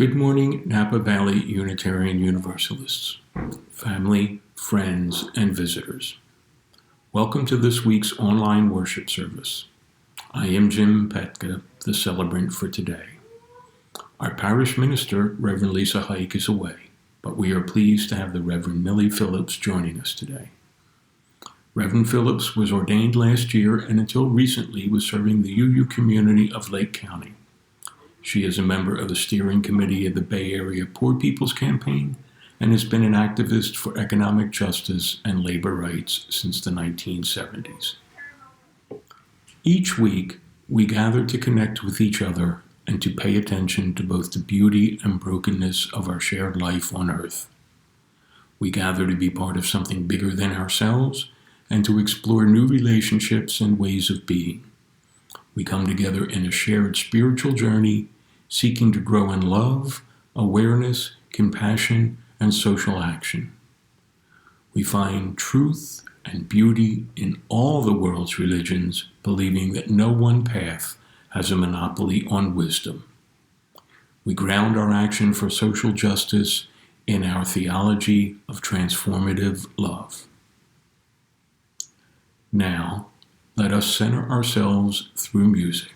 Good morning, Napa Valley Unitarian Universalists, family, friends, and visitors. Welcome to this week's online worship service. I am Jim Petka, the celebrant for today. Our parish minister, Reverend Lisa Hike, is away, but we are pleased to have the Reverend Millie Phillips joining us today. Reverend Phillips was ordained last year and until recently was serving the UU community of Lake County. She is a member of the steering committee of the Bay Area Poor People's Campaign and has been an activist for economic justice and labor rights since the 1970s. Each week, we gather to connect with each other and to pay attention to both the beauty and brokenness of our shared life on earth. We gather to be part of something bigger than ourselves and to explore new relationships and ways of being. We come together in a shared spiritual journey, seeking to grow in love, awareness, compassion, and social action. We find truth and beauty in all the world's religions, believing that no one path has a monopoly on wisdom. We ground our action for social justice in our theology of transformative love. Now, let us center ourselves through music.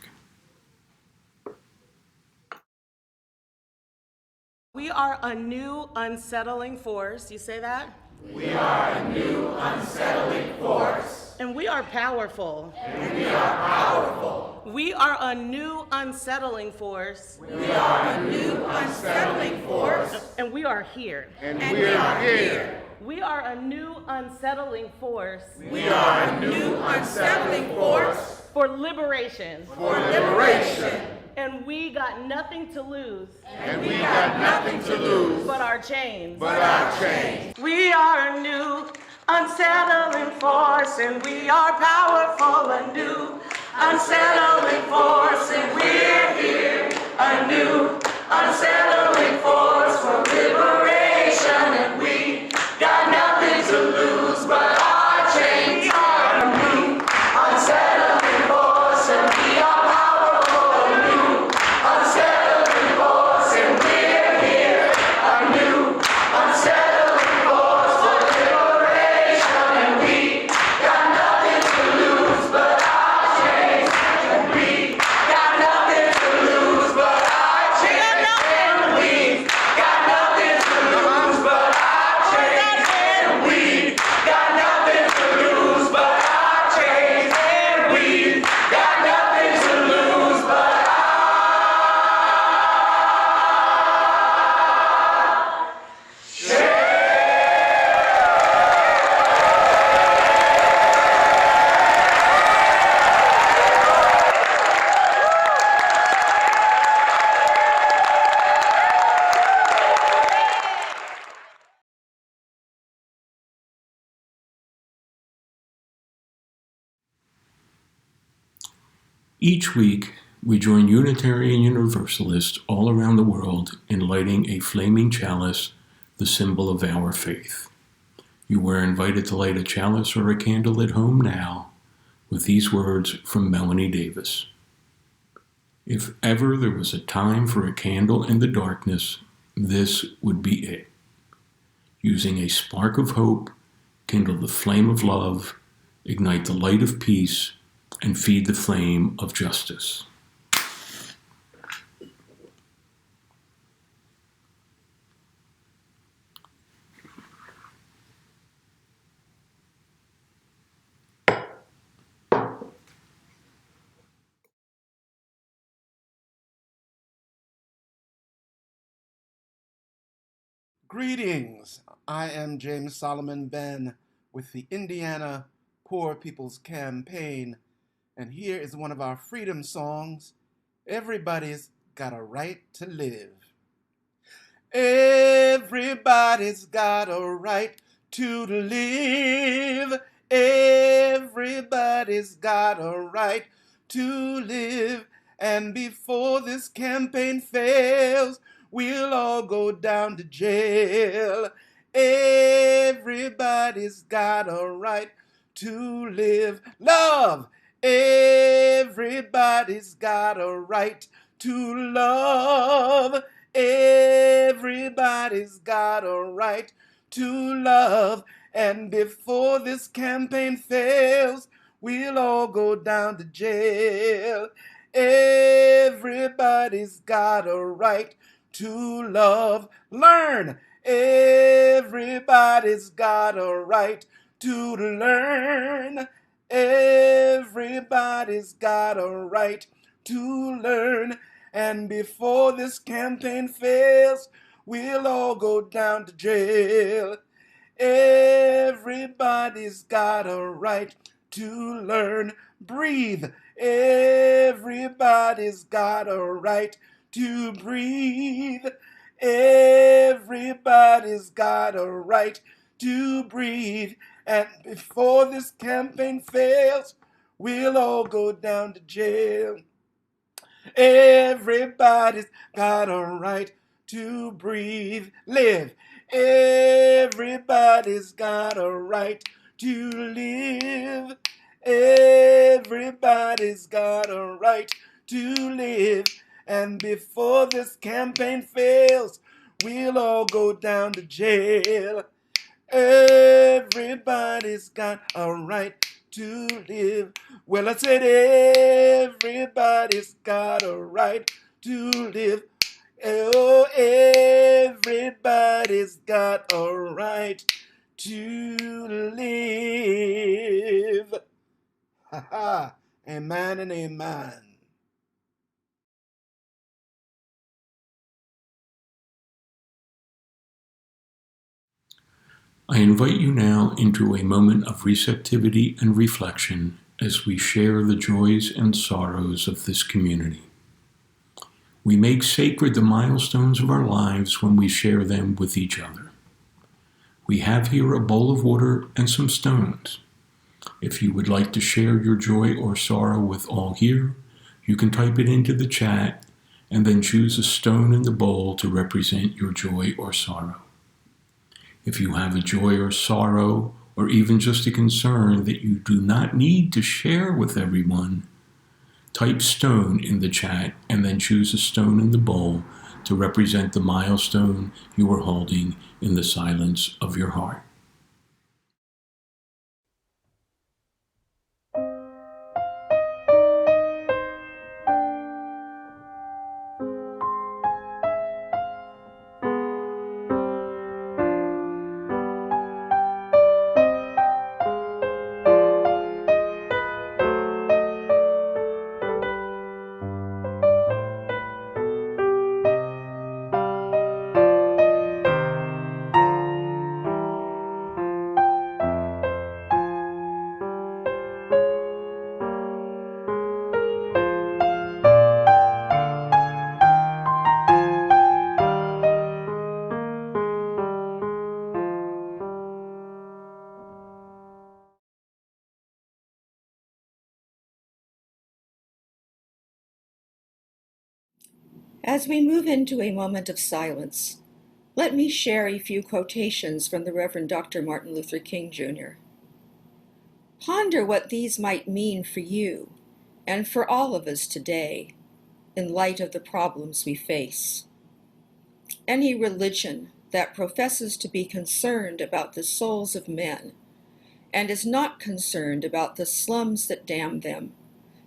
We are a new unsettling force. You say that? We are a new unsettling force. And we are powerful. And we are powerful. We are a new unsettling force. We are a new unsettling force. And we are here. And we are here. We are a new unsettling force. We are a new unsettling force. For liberation. For liberation. And we got nothing to lose. And we got nothing to lose. But our chains. But our chains. We are a new unsettling force. And we are powerful. A new unsettling force. And we're here. A new unsettling force for liberation. And we got nothing to lose but our chains. We are a new unsettling force. And we are powerful. A new unsettling force. And we're here. A new unsettling force for liberation. And we got nothing to lose but our chains. And we got nothing to lose but our chains. And we got nothing to lose but our chains. And we got nothing to lose but our chains. And we got nothing to lose but our Each week, we join Unitarian Universalists all around the world in lighting a flaming chalice, the symbol of our faith. You are invited to light a chalice or a candle at home now with these words from Melanie Davis. If ever there was a time for a candle in the darkness, this would be it. Using a spark of hope, kindle the flame of love, ignite the light of peace, and feed the flame of justice. Greetings, I am James Solomon Ben with the Indiana Poor People's Campaign, and here is one of our freedom songs, Everybody's Got a Right to Live. Everybody's got a right to live. Everybody's got a right to live. And before this campaign fails, we'll all go down to jail. Everybody's got a right to live. Love. Everybody's got a right to love. Everybody's got a right to love. And before this campaign fails, we'll all go down to jail. Everybody's got a right to love. Learn. Everybody's got a right to learn. Everybody's got a right to learn. And before this campaign fails, we'll all go down to jail. Everybody's got a right to learn. Breathe. Everybody's got a right to breathe. Everybody's got a right to breathe. And before this campaign fails, we'll all go down to jail. Everybody's got a right to breathe, live. Everybody's got a right to live. Everybody's got a right to live. And before this campaign fails, we'll all go down to jail. Everybody's got a right to live. Well, I said everybody's got a right to live. Oh, everybody's got a right to live. Ha ha. Amen and amen. I invite you now into a moment of receptivity and reflection as we share the joys and sorrows of this community. We make sacred the milestones of our lives when we share them with each other. We have here a bowl of water and some stones. If you would like to share your joy or sorrow with all here, you can type it into the chat and then choose a stone in the bowl to represent your joy or sorrow. If you have a joy or sorrow, or even just a concern that you do not need to share with everyone, type stone in the chat and then choose a stone in the bowl to represent the milestone you are holding in the silence of your heart. As we move into a moment of silence, let me share a few quotations from the Reverend Dr. Martin Luther King, Jr. Ponder what these might mean for you and for all of us today in light of the problems we face. Any religion that professes to be concerned about the souls of men and is not concerned about the slums that damn them,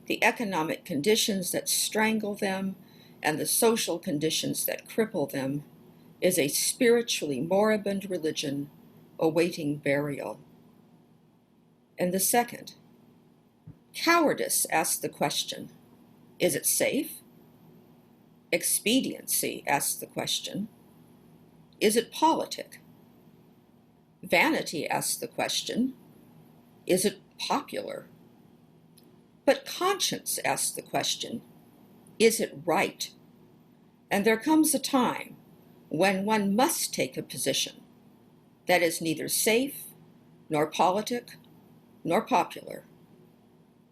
the economic conditions that strangle them, and the social conditions that cripple them, is a spiritually moribund religion awaiting burial. And the second, cowardice asks the question, is it safe? Expediency asks the question, is it politic? Vanity asks the question, is it popular? But conscience asks the question, is it right? And there comes a time when one must take a position that is neither safe, nor politic, nor popular,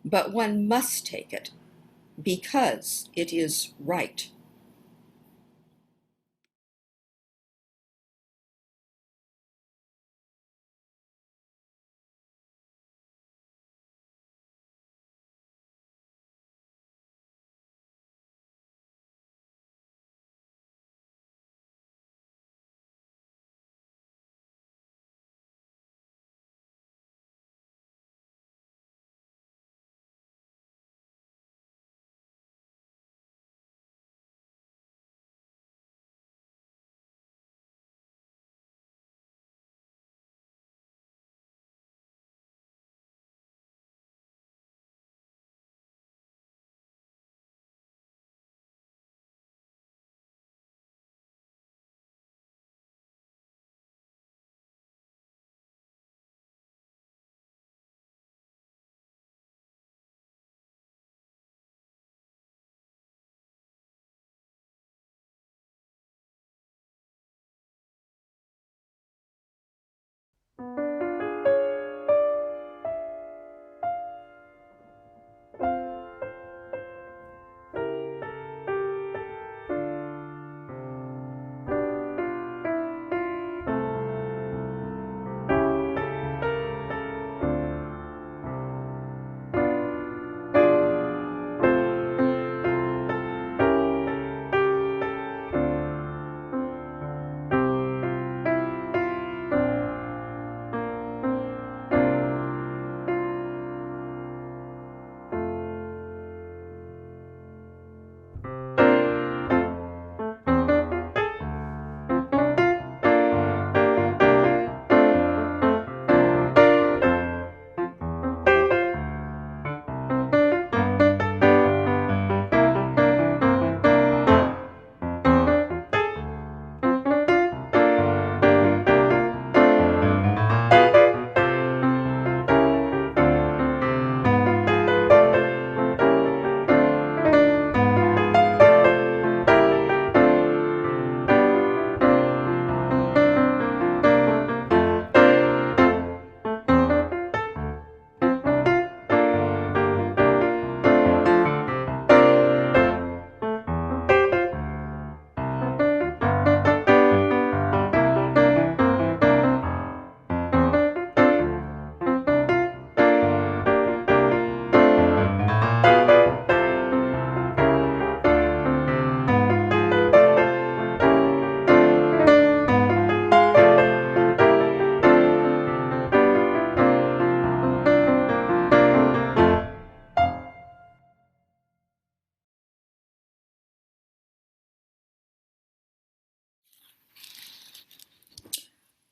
but one must take it because it is right.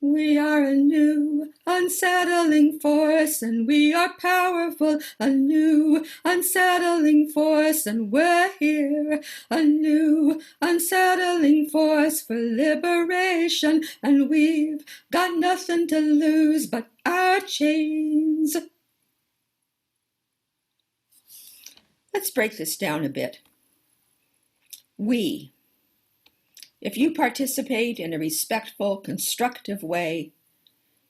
We are a new, unsettling force, and we are powerful. A new, unsettling force, and we're here. A new, unsettling force for liberation, and we've got nothing to lose but our chains. Let's break this down a bit. We. If you participate in a respectful, constructive way,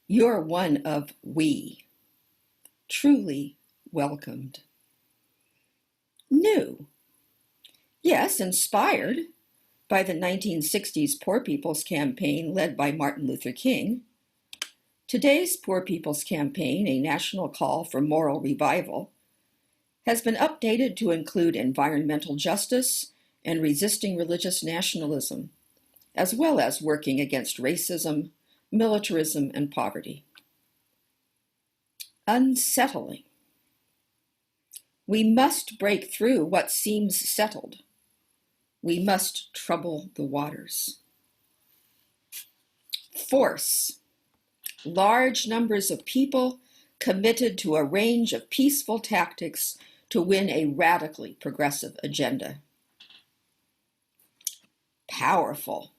you're one of we, truly welcomed. New. Yes, inspired by the 1960s Poor People's Campaign led by Martin Luther King. Today's Poor People's Campaign, a national call for moral revival, has been updated to include environmental justice and resisting religious nationalism, as well as working against racism, militarism, and poverty. Unsettling. We must break through what seems settled. We must trouble the waters. Force. Large numbers of people committed to a range of peaceful tactics to win a radically progressive agenda. Powerful.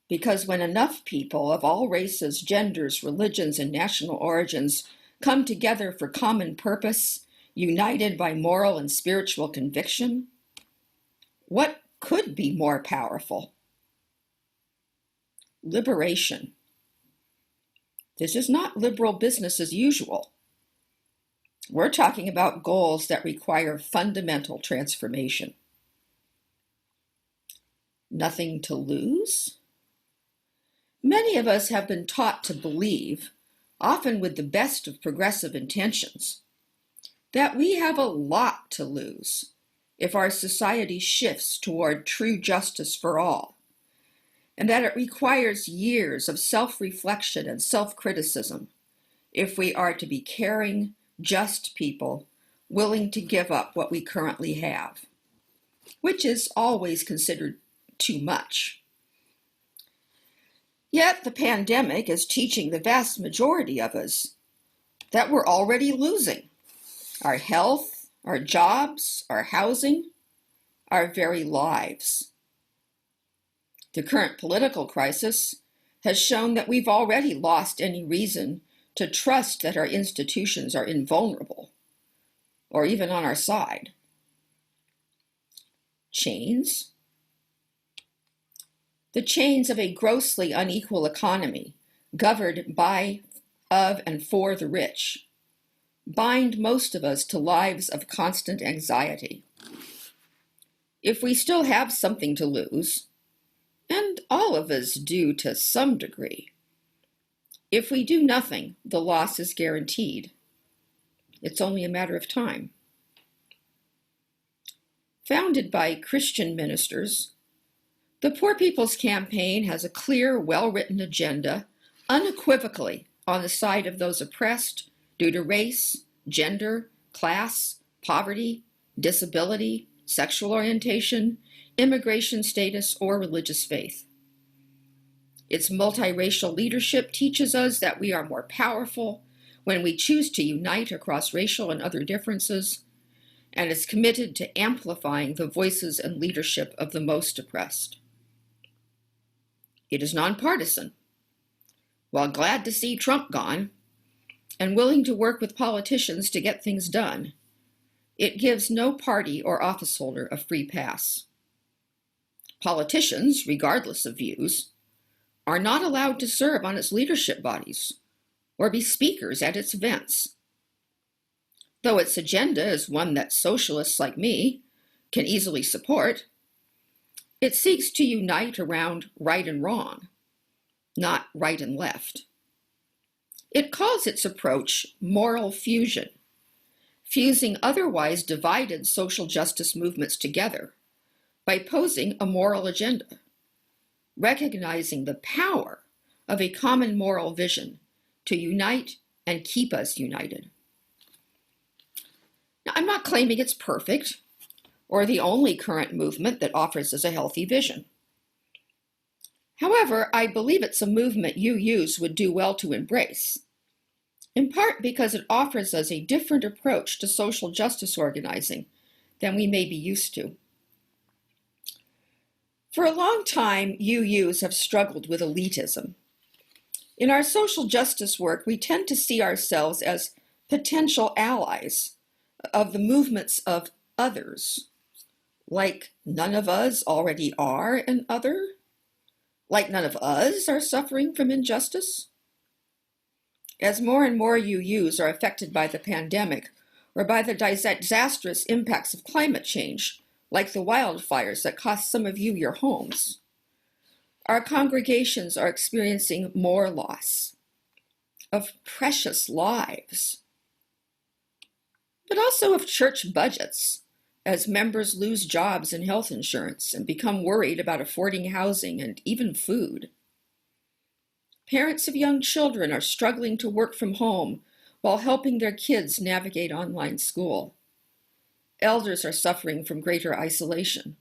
Because when enough people of all races, genders, religions, and national origins come together for common purpose, united by moral and spiritual conviction, what could be more powerful? Liberation. This is not liberal business as usual. We're talking about goals that require fundamental transformation. Nothing to lose? Many of us have been taught to believe, often with the best of progressive intentions, that we have a lot to lose if our society shifts toward true justice for all, and that it requires years of self-reflection and self-criticism if we are to be caring, just people willing to give up what we currently have, which is always considered too much. Yet the pandemic is teaching the vast majority of us that we're already losing our health, our jobs, our housing, our very lives. The current political crisis has shown that we've already lost any reason to trust that our institutions are invulnerable or even on our side. Chains. The chains of a grossly unequal economy, governed by, of, and for the rich, bind most of us to lives of constant anxiety. If we still have something to lose, and all of us do to some degree, if we do nothing, the loss is guaranteed. It's only a matter of time. Founded by Christian ministers, the Poor People's Campaign has a clear, well-written agenda, unequivocally on the side of those oppressed due to race, gender, class, poverty, disability, sexual orientation, immigration status, or religious faith. Its multiracial leadership teaches us that we are more powerful when we choose to unite across racial and other differences, and is committed to amplifying the voices and leadership of the most oppressed. It is nonpartisan. While glad to see Trump gone and willing to work with politicians to get things done, it gives no party or office holder a free pass. Politicians, regardless of views, are not allowed to serve on its leadership bodies or be speakers at its events. Though its agenda is one that socialists like me can easily support, it seeks to unite around right and wrong, not right and left. It calls its approach moral fusion, fusing otherwise divided social justice movements together by posing a moral agenda, recognizing the power of a common moral vision to unite and keep us united. Now, I'm not claiming it's perfect or the only current movement that offers us a healthy vision. However, I believe it's a movement UUs would do well to embrace, in part because it offers us a different approach to social justice organizing than we may be used to. For a long time, UUs have struggled with elitism. In our social justice work, we tend to see ourselves as potential allies of the movements of others, like none of us already are an other, like none of us are suffering from injustice. As more and more UUs are affected by the pandemic or by the disastrous impacts of climate change, like the wildfires that cost some of you your homes, our congregations are experiencing more loss of precious lives, but also of church budgets, as members lose jobs and health insurance and become worried about affording housing and even food. Parents of young children are struggling to work from home while helping their kids navigate online school. Elders are suffering from greater isolation.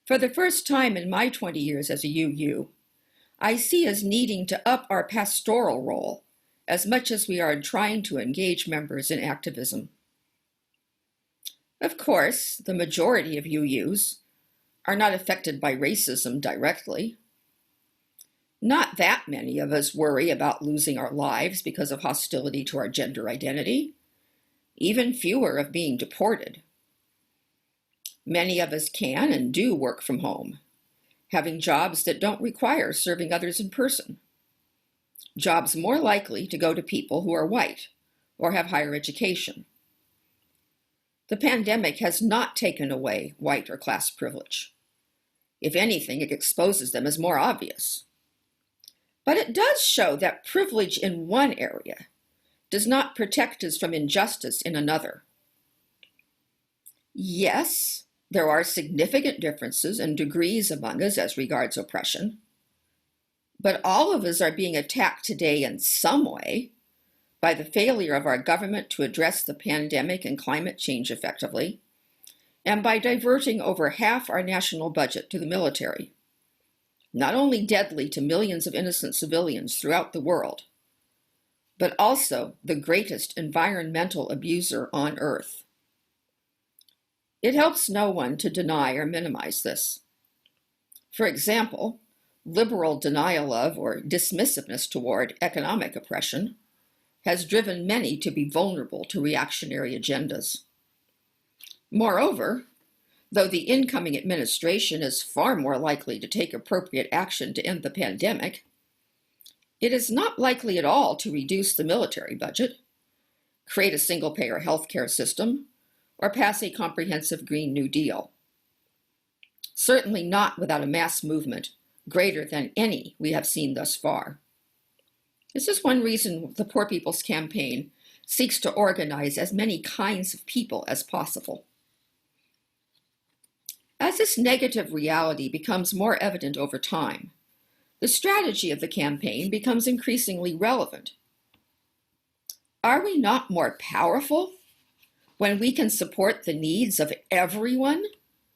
For the first time in my 20 years as a UU, I see us needing to up our pastoral role as much as we are trying to engage members in activism. Of course, the majority of UUs are not affected by racism directly. Not that many of us worry about losing our lives because of hostility to our gender identity. Even fewer of being deported. Many of us can and do work from home, having jobs that don't require serving others in person. Jobs more likely to go to people who are white or have higher education. The pandemic has not taken away white or class privilege. If anything, it exposes them as more obvious. But it does show that privilege in one area does not protect us from injustice in another. Yes, there are significant differences and degrees among us as regards oppression, but all of us are being attacked today in some way by the failure of our government to address the pandemic and climate change effectively, and by diverting over half our national budget to the military, not only deadly to millions of innocent civilians throughout the world, but also the greatest environmental abuser on earth. It helps no one to deny or minimize this. For example, liberal denial of or dismissiveness toward economic oppression has driven many to be vulnerable to reactionary agendas. Moreover, though the incoming administration is far more likely to take appropriate action to end the pandemic, it is not likely at all to reduce the military budget, create a single-payer healthcare system, or pass a comprehensive Green New Deal. Certainly not without a mass movement greater than any we have seen thus far. This is one reason the Poor People's Campaign seeks to organize as many kinds of people as possible. As this negative reality becomes more evident over time, the strategy of the campaign becomes increasingly relevant. Are we not more powerful when we can support the needs of everyone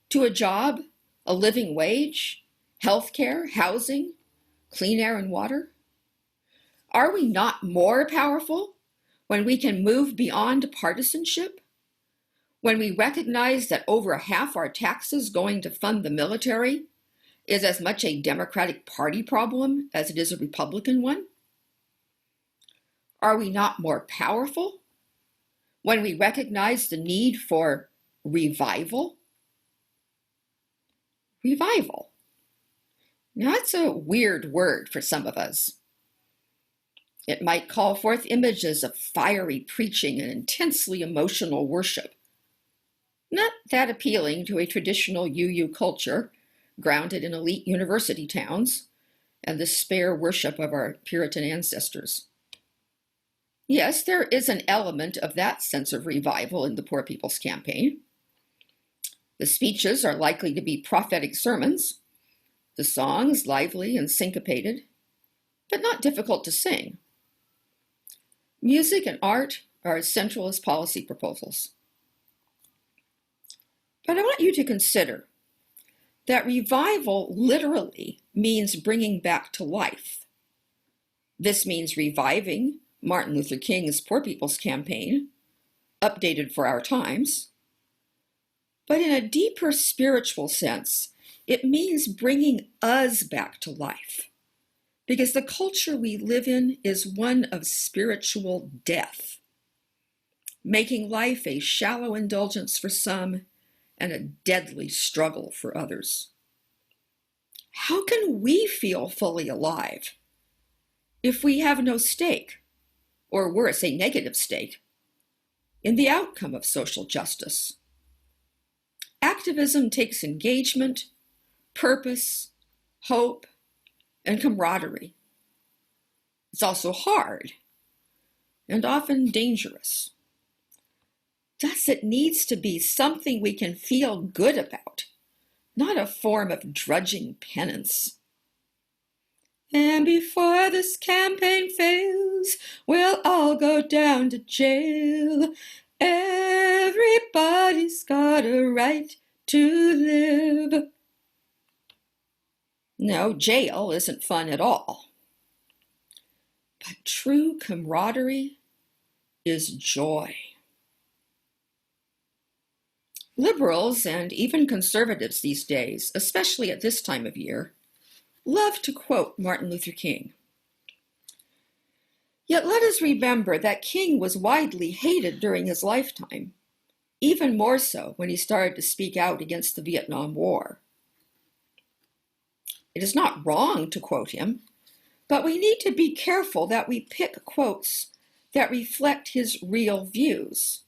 to a job, a living wage, health care, housing, clean air and water? Are we not more powerful when we can move beyond partisanship? When we recognize that over half our taxes going to fund the military is as much a Democratic Party problem as it is a Republican one? Are we not more powerful when we recognize the need for revival? Revival. Now, that's a weird word for some of us. It might call forth images of fiery preaching and intensely emotional worship. Not that appealing to a traditional UU culture grounded in elite university towns and the spare worship of our Puritan ancestors. Yes, there is an element of that sense of revival in the Poor People's Campaign. The speeches are likely to be prophetic sermons, the songs lively and syncopated, but not difficult to sing. Music and art are as central as policy proposals. But I want you to consider that revival literally means bringing back to life. This means reviving Martin Luther King's Poor People's Campaign, updated for our times. But in a deeper spiritual sense, it means bringing us back to life, because the culture we live in is one of spiritual death, making life a shallow indulgence for some and a deadly struggle for others. How can we feel fully alive if we have no stake, or worse, a negative stake, in the outcome of social justice? Activism takes engagement, purpose, hope, and camaraderie. It's also hard and often dangerous. Thus, it needs to be something we can feel good about, not a form of drudging penance. And before this campaign fails, we'll all go down to jail. Everybody's got a right to live. No, jail isn't fun at all. But true camaraderie is joy. Liberals and even conservatives these days, especially at this time of year, love to quote Martin Luther King. Yet let us remember that King was widely hated during his lifetime, even more so when he started to speak out against the Vietnam War. It is not wrong to quote him, but we need to be careful that we pick quotes that reflect his real views.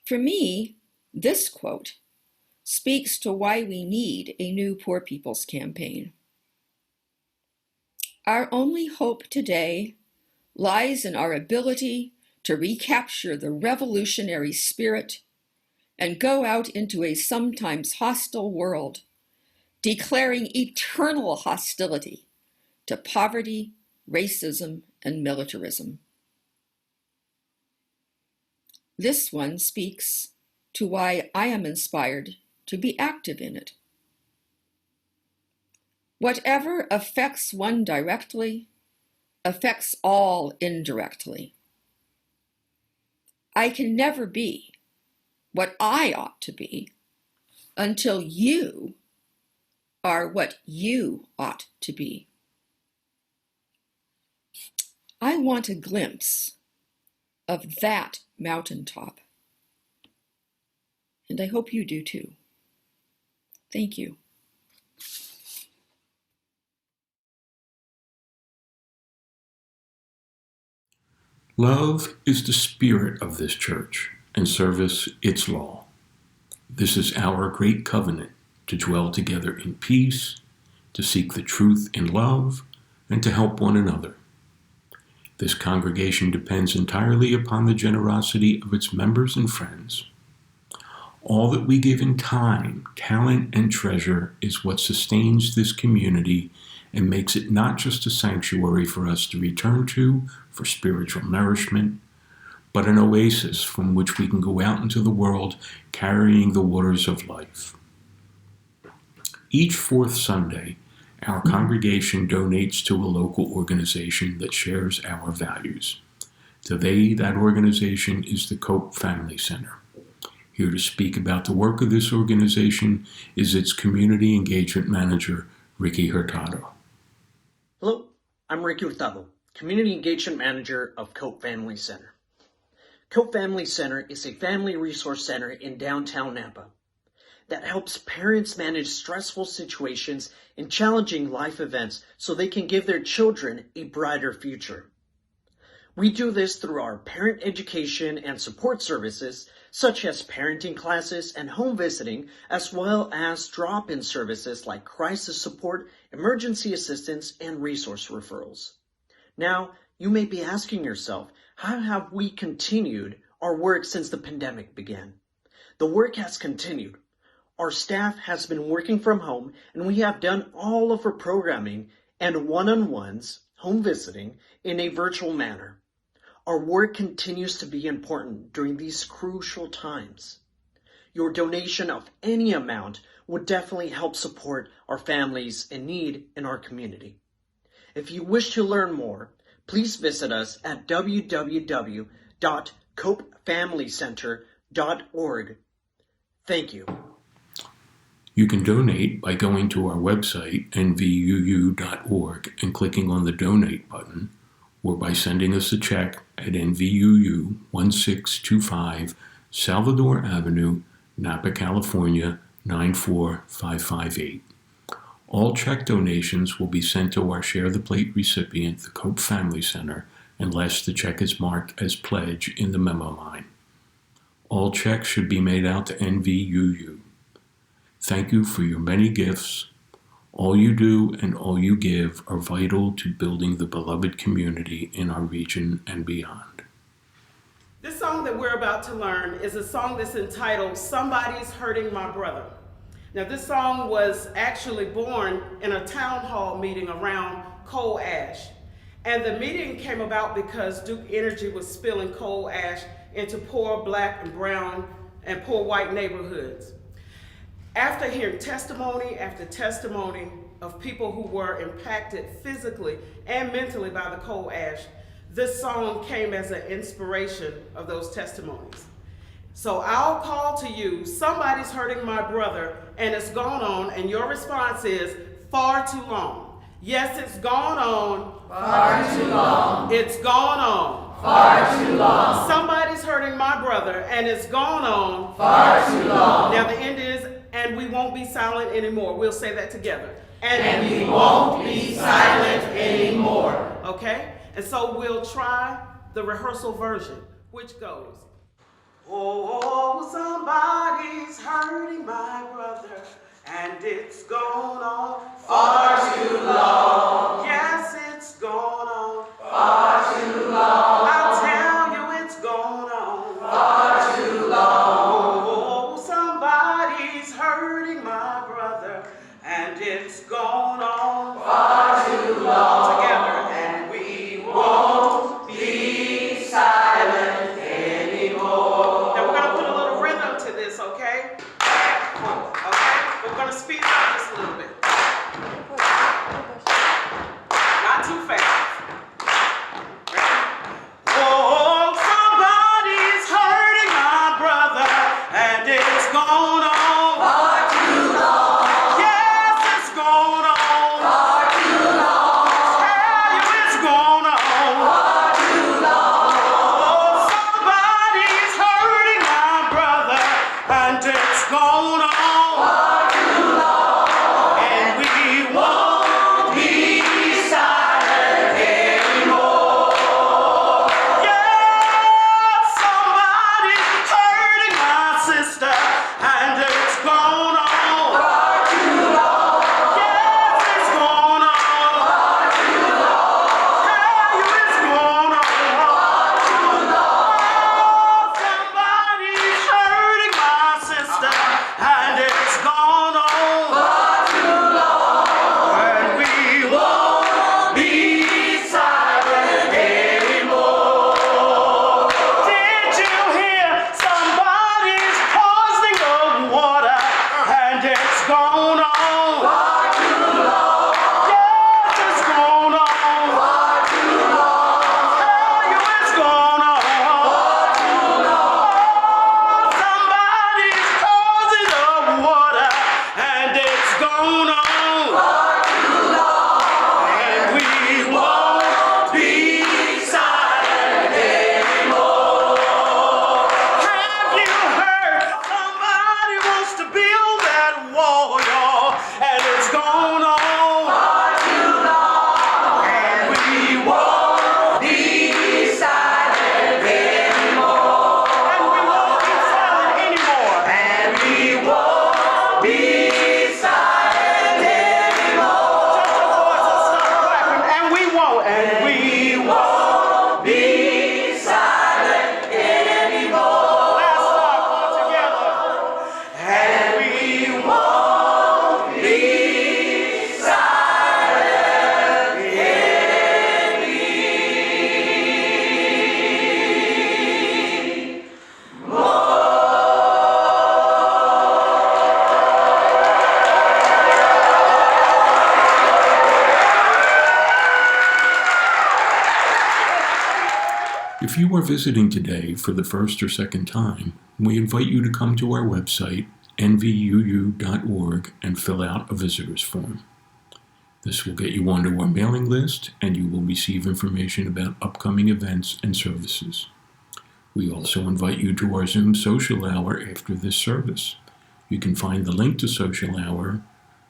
For me, this quote speaks to why we need a new Poor People's Campaign. Our only hope today lies in our ability to recapture the revolutionary spirit and go out into a sometimes hostile world, declaring eternal hostility to poverty, racism, and militarism. This one speaks to why I am inspired to be active in it. Whatever affects one directly affects all indirectly. I can never be what I ought to be until you are what you ought to be. I want a glimpse of that mountaintop. And I hope you do too. Thank you. Love is the spirit of this church, and service its law. This is our great covenant, to dwell together in peace, to seek the truth in love, and to help one another. This congregation depends entirely upon the generosity of its members and friends. All that we give in time, talent, and treasure is what sustains this community and makes it not just a sanctuary for us to return to for spiritual nourishment, but an oasis from which we can go out into the world carrying the waters of life. Each fourth Sunday, our congregation donates to a local organization that shares our values. Today, that organization is the Cope Family Center. Here to speak about the work of this organization is its Community Engagement Manager, Ricky Hurtado. Hello, I'm Ricky Hurtado, Community Engagement Manager of Cope Family Center. Cope Family Center is a family resource center in downtown Napa that helps parents manage stressful situations and challenging life events so they can give their children a brighter future. We do this through our parent education and support services, such as parenting classes and home visiting, as well as drop-in services like crisis support, emergency assistance, and resource referrals. Now, you may be asking yourself, how have we continued our work since the pandemic began? The work has continued. Our staff has been working from home, and we have done all of our programming and one-on-ones, home visiting, in a virtual manner. Our work continues to be important during these crucial times. Your donation of any amount would definitely help support our families in need in our community. If you wish to learn more, please visit us at www.copefamilycenter.org. Thank you. You can donate by going to our website, NVUU.org, and clicking on the Donate button, or by sending us a check at NVUU 1625 Salvador Avenue, Napa, California 94558. All check donations will be sent to our Share the Plate recipient, the Cope Family Center, unless the check is marked as pledge in the memo line. All checks should be made out to NVUU. Thank you for your many gifts. All you do and all you give are vital to building the beloved community in our region and beyond. This song that we're about to learn is a song that's entitled Somebody's Hurting My Brother. Now, this song was actually born in a town hall meeting around coal ash. And the meeting came about because Duke Energy was spilling coal ash into poor black and brown and poor white neighborhoods. After hearing testimony after testimony of people who were impacted physically and mentally by the coal ash, this song came as an inspiration of those testimonies. So I'll call to you, somebody's hurting my brother, and it's gone on, and your response is, far too long. Yes, it's gone on. Far too long. It's gone on. Far too long. Somebody's hurting my brother, and it's gone on. Far too long. Now the end is, and we won't be silent anymore. We'll say that together. And we won't be silent anymore. Okay? And so we'll try the rehearsal version, which goes, oh, somebody's hurting my brother, and it's gone on Far too long. Yes, it's gone on Far too long. I'll tell you it's gone on Far too long. Oh, somebody's hurting my brother, and it's gone on Far too long. Together, and we won't be silent anymore. Now we're going to put a little rhythm to this, okay? Okay? We're going to speed it up just a little bit. Not too fast. Ready? Oh, somebody's hurting my brother, and it's gone on. Far too long. Yes, it's gone on. Far too long. Tell you it's gone on. Far too long. Oh, somebody's hurting my brother, and it's gone on. Far too long. And we won't Be silent anymore. Yeah, somebody's hurting my sister, and it's gone on. Far too long. Yes, it's gone on. Far too long. Tell you it's gone on. Far too long. Oh, somebody's hurting my sister, and it's gone on. If you are visiting today for the first or second time, we invite you to come to our website, NVUU.org, and fill out a visitor's form. This will get you onto our mailing list, and you will receive information about upcoming events and services. We also invite you to our Zoom social hour after this service. You can find the link to social hour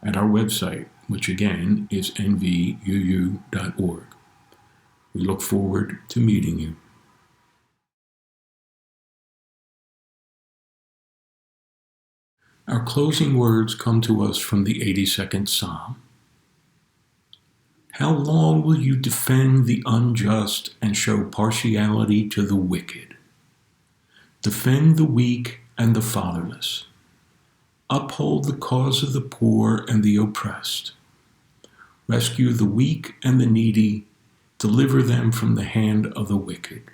at our website, which again is NVUU.org. We look forward to meeting you. Our closing words come to us from the 82nd Psalm. How long will you defend the unjust and show partiality to the wicked? Defend the weak and the fatherless. Uphold the cause of the poor and the oppressed. Rescue the weak and the needy. Deliver them from the hand of the wicked.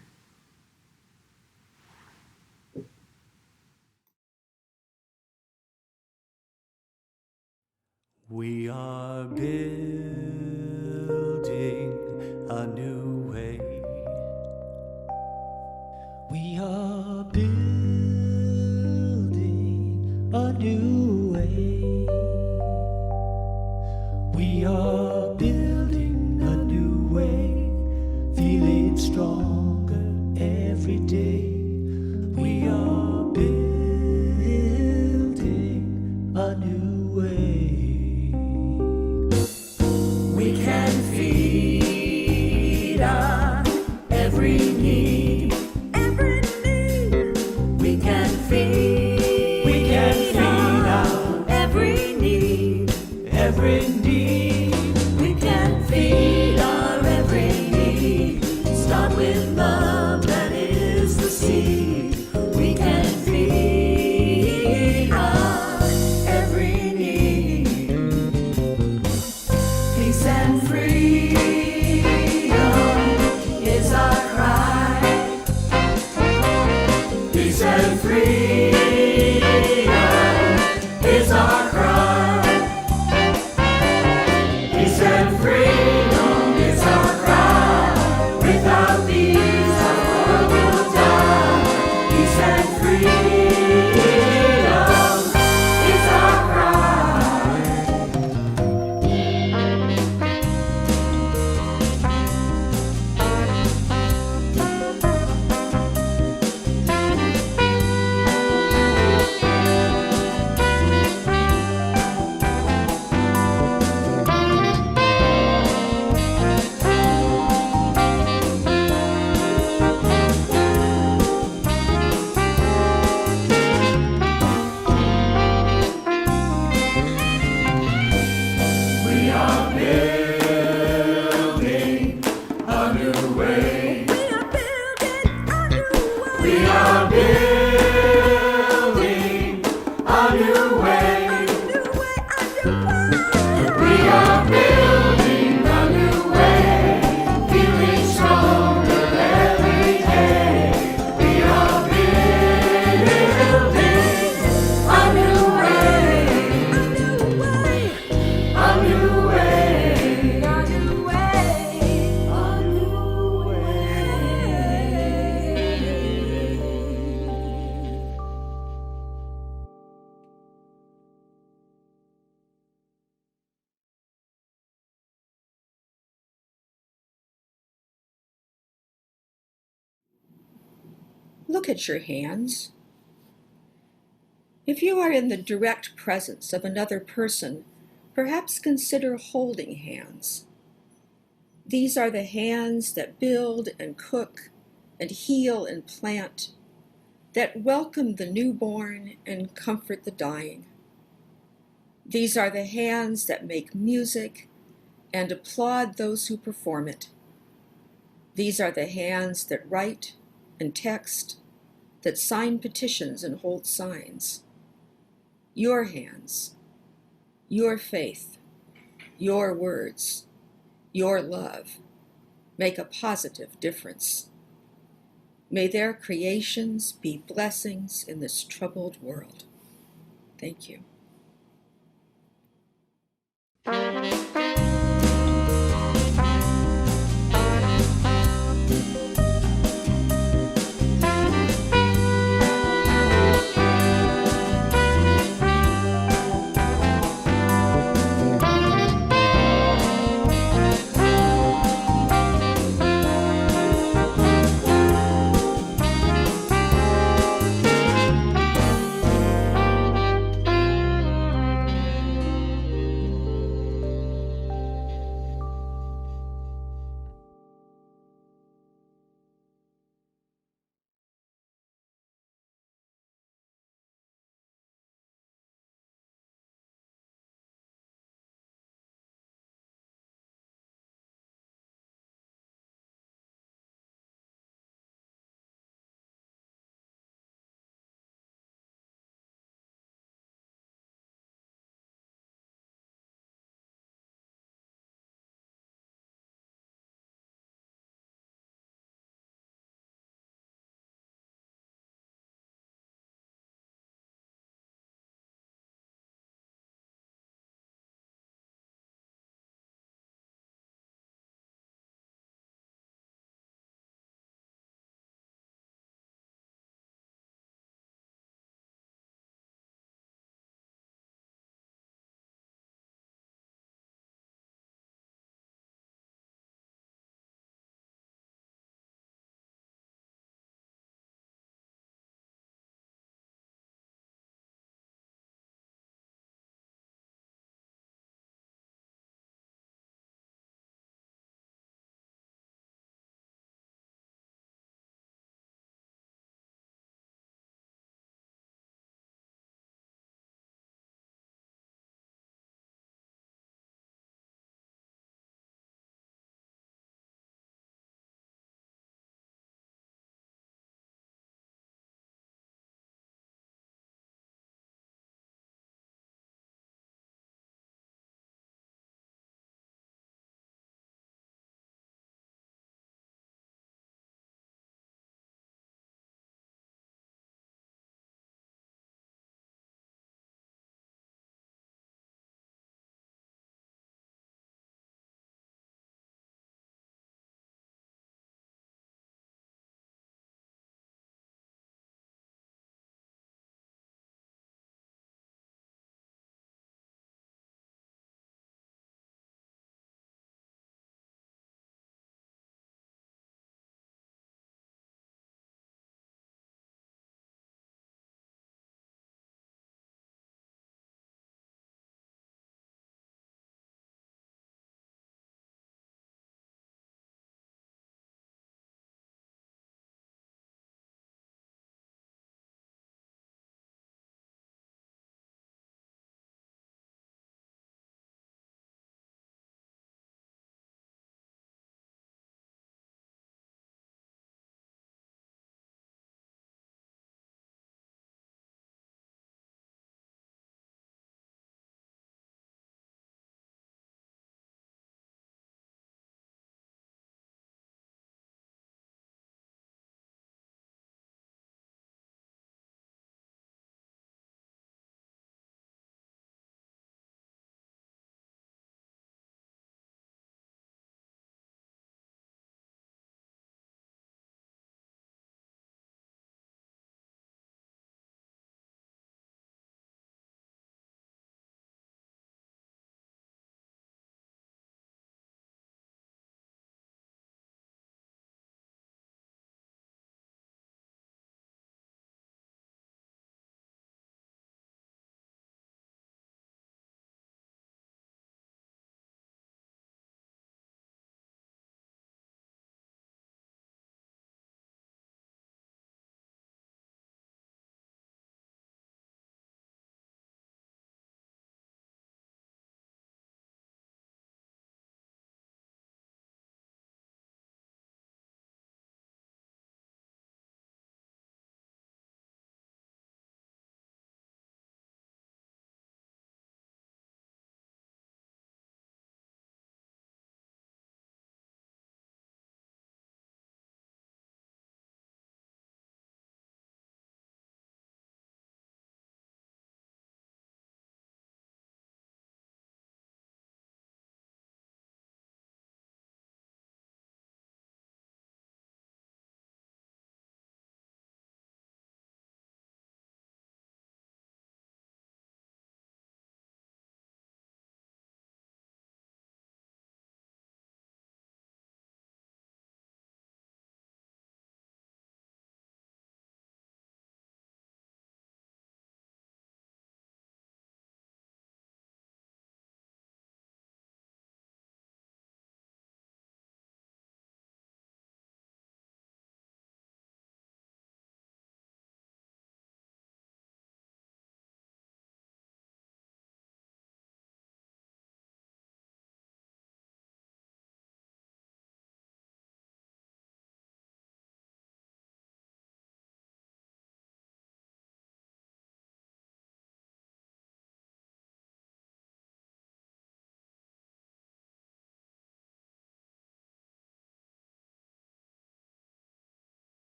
We are building a new way. We are building a new way. We are building a new way, feeling stronger every day. We are building a new way. We can feed our every need. Every need. We can feed our every need. Every need. We can feed our every need. Start with love, that is the seed. We can feed our every need. Peace and freedom is our cry. Peace and freedom is our cry. Peace and freedom is our cry. Without these, our world will die. Peace and freedom is our cry. We are building a new way. We are building a new way. We are building a new way, feeling stronger every day. We are building a new way. A new way, a new way, a new way. Look at your hands. If you are in the direct presence of another person, perhaps consider holding hands. These are the hands that build and cook and heal and plant, that welcome the newborn and comfort the dying. These are the hands that make music and applaud those who perform it. These are the hands that write and text, that sign petitions and hold signs. Your hands, your faith, your words, your love make a positive difference. May their creations be blessings in this troubled world. Thank you.